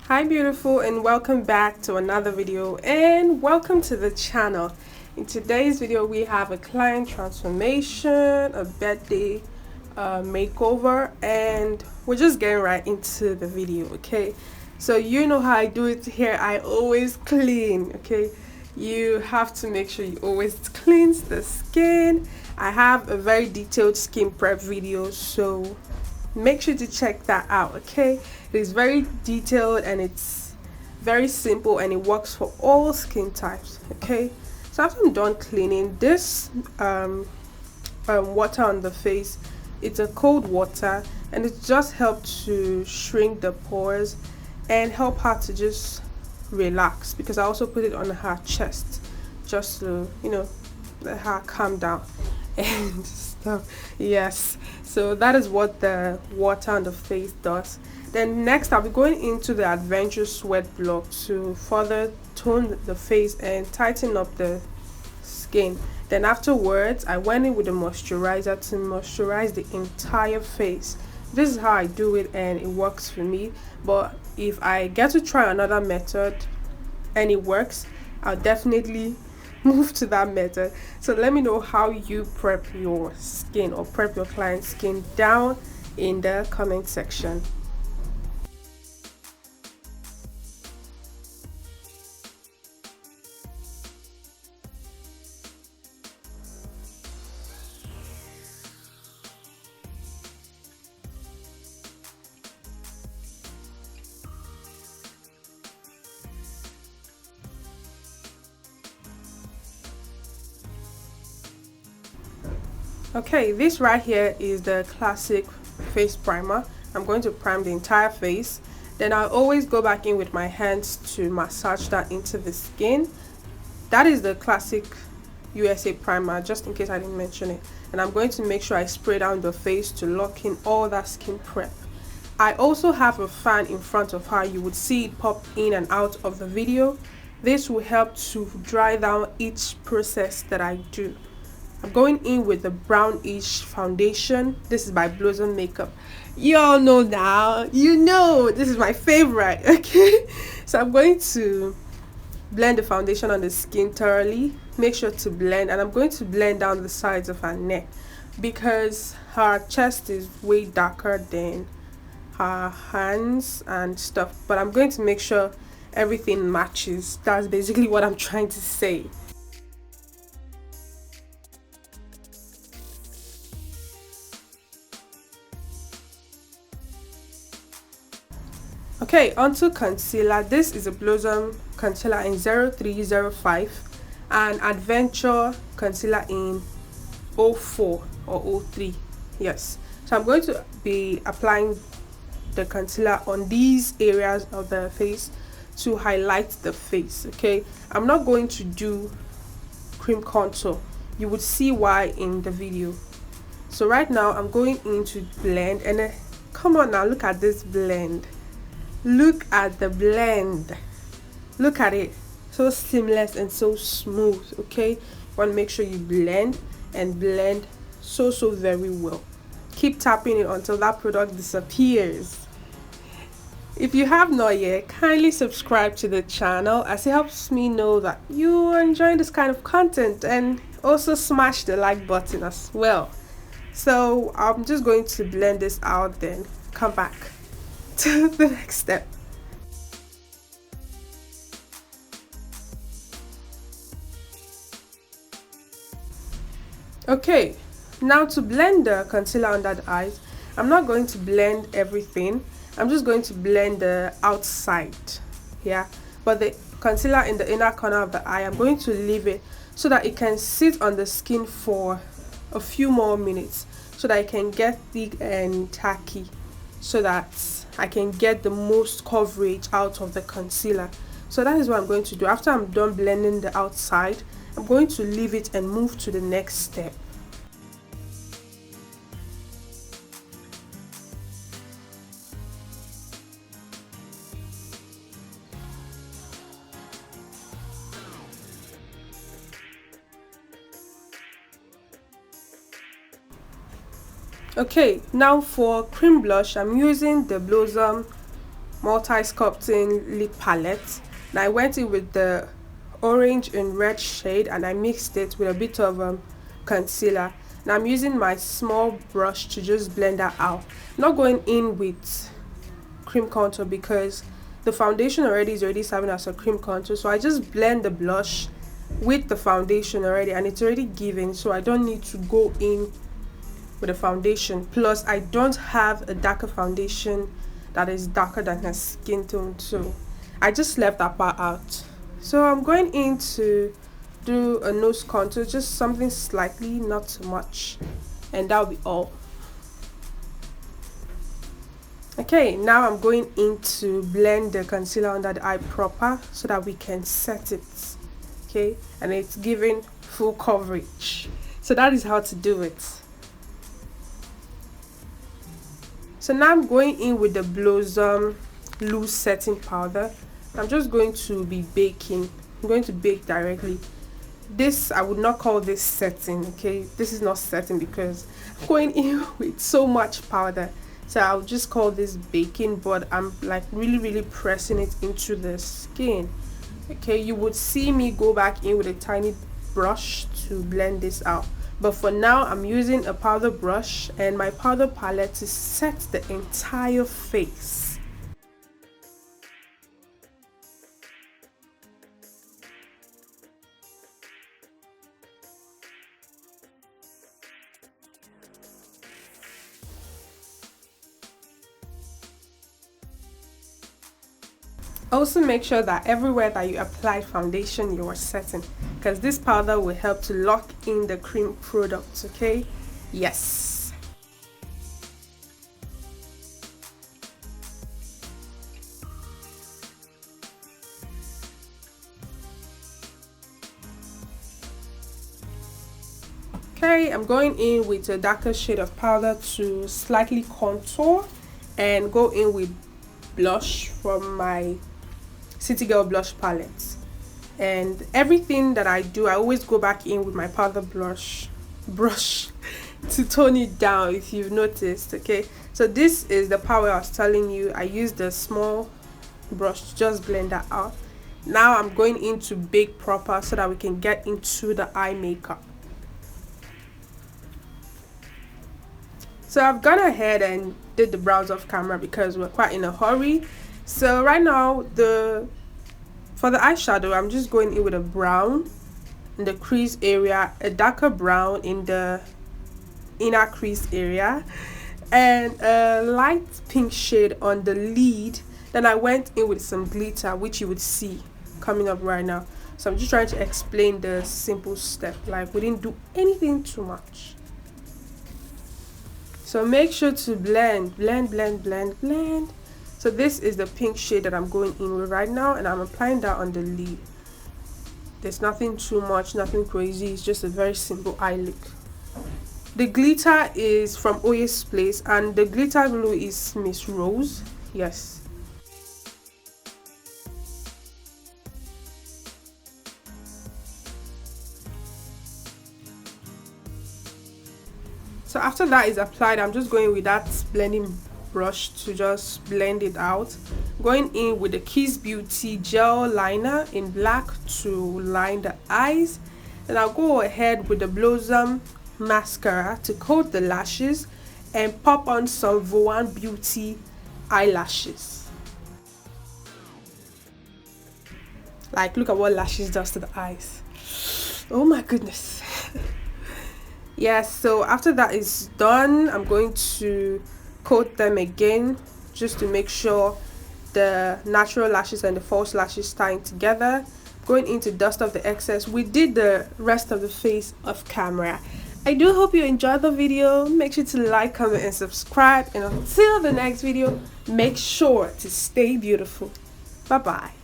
Hi beautiful, and welcome back to another video, and welcome to the channel. In today's video we have a client transformation, a birthday makeover, and we're just getting right into the video. Okay, so you know how I do it here. I always clean. Okay, you have to make sure you always cleanse the skin. I have a very detailed skin prep video, so make sure to check that out. Okay, it is very detailed and it's very simple and it works for all skin types. Okay, so after I'm done cleaning this water on the face, it's a cold water and it just helps to shrink the pores and help her to just relax, because I also put it on her chest just to let her calm down and stuff. Yes, so that is what the water on the face does. Then next I'll be going into the Adventure Sweat Block to further tone the face and tighten up the skin. Then afterwards I went in with a moisturizer to moisturize the entire face. This is how I do it and it works for me, but if I get to try another method and it works, I'll definitely move to that method. So let me know how you prep your skin or prep your client's skin down in the comment section. Okay, this right here is the classic face primer. I'm going to prime the entire face. Then I'll always go back in with my hands to massage that into the skin. That is the classic USA primer, just in case I didn't mention it. And I'm going to make sure I spray down the face to lock in all that skin prep. I also have a fan in front of her. You would see it pop in and out of the video. This will help to dry down each process that I do. I'm going in with the brownish foundation. This is by Blossom Makeup. You all know now. You know this is my favorite. Okay, so I'm going to blend the foundation on the skin thoroughly. Make sure to blend, and I'm going to blend down the sides of her neck because her chest is way darker than her hands and stuff. But I'm going to make sure everything matches. That's basically what I'm trying to say. Okay, onto concealer. This is a Blossom concealer in 0305 and Adventure concealer in 04 or 03. Yes, so I'm going to be applying the concealer on these areas of the face to highlight the face. Okay, I'm not going to do cream contour. You would see why in the video. So right now I'm going in to blend, and come on now, look at this blend. Look at the blend. Look at it. So seamless and so smooth. Okay, you want to make sure you blend and blend so very well. Keep tapping it until that product disappears. If you have not yet, kindly subscribe to the channel, as it helps me know that you are enjoying this kind of content, and also smash the like button as well. So I'm just going to blend this out, then come back to the next step. Okay, now to blend the concealer under the eyes, I'm not going to blend everything. I'm just going to blend the outside, yeah, but the concealer in the inner corner of the eye, I'm going to leave it so that it can sit on the skin for a few more minutes, so that it can get thick and tacky, so that I can get the most coverage out of the concealer. So that is what I'm going to do. After I'm done blending the outside, I'm going to leave it and move to the next step. Okay, now for cream blush, I'm using the Blossom multi-sculpting lip palette. And I went in with the orange and red shade and I mixed it with a bit of concealer. Now I'm using my small brush to just blend that out. I'm not going in with cream contour because the foundation is already serving as a cream contour, so I just blend the blush with the foundation already and it's already given, so I don't need to go in with a foundation. Plus I don't have a darker foundation that is darker than her skin tone, so I just left that part out. So I'm going in to do a nose contour, just something slightly, not too much, and that'll be all. Okay, now I'm going in to blend the concealer under the eye proper so that we can set it. Okay, and it's giving full coverage. So that is how to do it. So now I'm going in with the Blossom loose setting powder. I'm just going to be baking. I'm going to bake directly. This, I would not call this setting, okay? This is not setting because I'm going in with so much powder. So I'll just call this baking, but I'm like really pressing it into the skin. Okay, you would see me go back in with a tiny brush to blend this out. But for now, I'm using a powder brush and my powder palette to set the entire face. Also make sure that everywhere that you apply foundation you are setting, because this powder will help to lock in the cream products. Okay, yes. Okay, I'm going in with a darker shade of powder to slightly contour and go in with blush from my City Girl blush palette. And everything that I do, I always go back in with my powder brush to tone it down, if you've noticed. Okay, so this is the power I was telling you. I use the small brush to just blend that out. Now I'm going in to bake proper so that we can get into the eye makeup. So I've gone ahead and did the brows off camera because we're quite in a hurry. So right now, for the eyeshadow, I'm just going in with a brown in the crease area, a darker brown in the inner crease area, and a light pink shade on the lid. Then I went in with some glitter, which you would see coming up right now. So I'm just trying to explain the simple step, like we didn't do anything too much. So make sure to blend. So this is the pink shade that I'm going in with right now, and I'm applying that on the lid. There's nothing too much, nothing crazy. It's just a very simple eye look. The glitter is from Oyes Place, and the glitter glue is Miss Rose. Yes. So after that is applied, I'm just going with that blending brush to just blend it out. Going in with the Kiss Beauty gel liner in black to line the eyes. And I'll go ahead with the Blossom mascara to coat the lashes and pop on some Voan Beauty eyelashes. Like, look at what lashes does to the eyes. Oh my goodness. Yes, so after that is done, I'm going to coat them again just to make sure the natural lashes and the false lashes tying together. Going in to dust off the excess. We did the rest of the face off camera. I do hope you enjoyed the video. Make sure to like, comment, and subscribe. And until the next video, make sure to stay beautiful. Bye bye.